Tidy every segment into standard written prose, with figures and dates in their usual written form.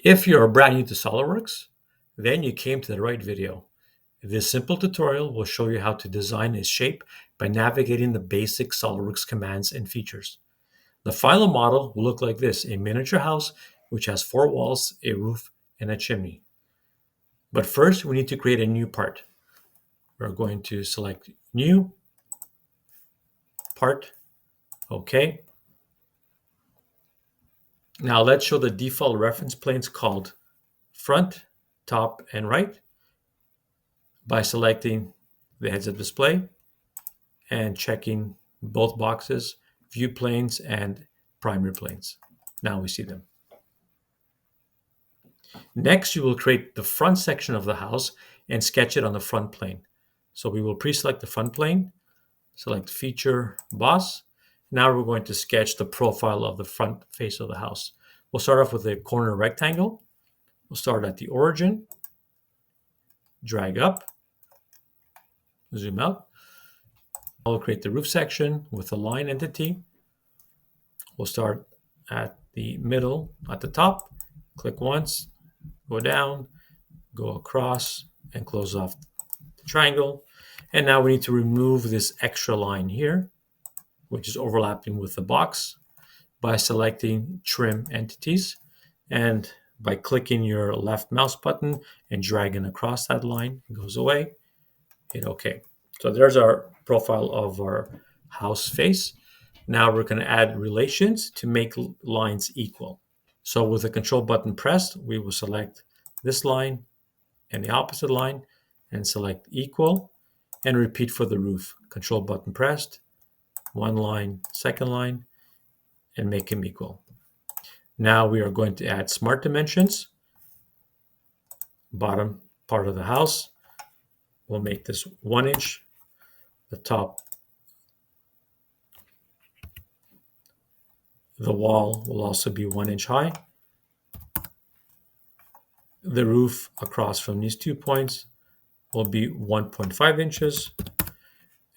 If you're brand new to SOLIDWORKS, then you came to the right video. This simple tutorial will show you how to design a shape by navigating the basic SOLIDWORKS commands and features. The final model will look like this: a miniature house which has 4 walls, a roof, and a chimney. But first, we need to create a new part. We're going to select New, Part, OK. Now let's show the default reference planes called Front, Top, and Right by selecting the heads-up display and checking both boxes, View Planes and Primary Planes. Now we see them. Next, you will create the front section of the house and sketch it on the front plane. So we will pre-select the front plane, select Feature, Boss. Now we're going to sketch the profile of the front face of the house. We'll start off with a corner rectangle. We'll start at the origin, drag up, zoom out. We'll create the roof section with the line entity. We'll start at the middle, at the top, click once, go down, go across, and close off the triangle. And now we need to remove this extra line here, which is overlapping with the box, by selecting Trim Entities, and by clicking your left mouse button and dragging across that line, it goes away. Hit OK. So there's our profile of our house face. Now we're going to add relations to make lines equal. So with the Control button pressed, we will select this line and the opposite line and select Equal, and repeat for the roof. Control button pressed, one line, second line, and make them equal. Now we are going to add smart dimensions. Bottom part of the house, we'll make this 1 inch. The top, the wall will also be 1 inch high. The roof across from these 2 points will be 1.5 inches.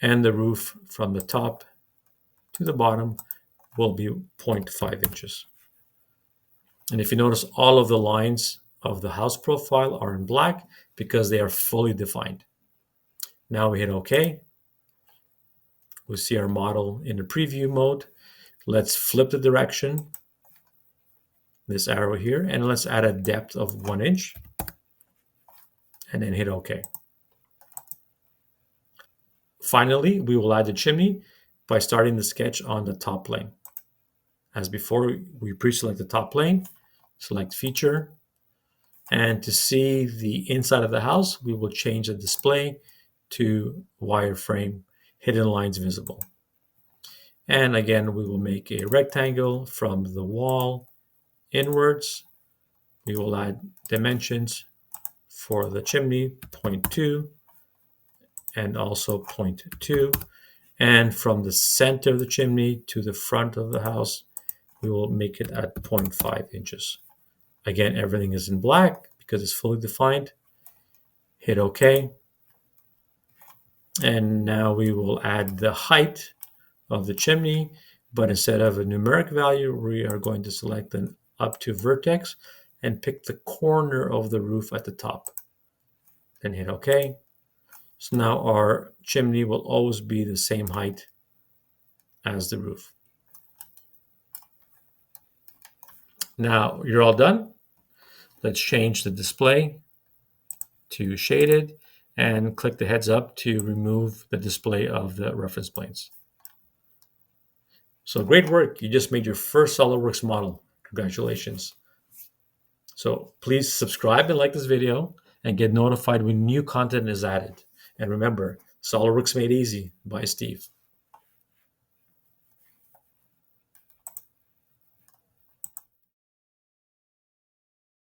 And the roof from the top to the bottom will be 0.5 inches. And if you notice, all of the lines of the house profile are in black because they are fully defined. Now we hit OK. We'll see our model in the preview mode. Let's flip the direction, this arrow here, and let's add a depth of 1 inch, and then hit OK. Finally, we will add the chimney by starting the sketch on the top plane. As before, we pre-select the top plane, select Feature, and to see the inside of the house, we will change the display to Wireframe, Hidden Lines Visible. And again, we will make a rectangle from the wall inwards. We will add dimensions for the chimney, 0.2, and also 0.2. And from the center of the chimney to the front of the house, we will make it at 0.5 inches. Again, everything is in black because it's fully defined. Hit OK. And now we will add the height of the chimney, but instead of a numeric value, we are going to select an up to vertex and pick the corner of the roof at the top. Then hit OK. So now our chimney will always be the same height as the roof. Now you're all done. Let's change the display to shaded and click the heads up to remove the display of the reference planes. So great work. You just made your first SOLIDWORKS model. Congratulations. So please subscribe and like this video and get notified when new content is added. And remember, SOLIDWORKS made easy by Steve.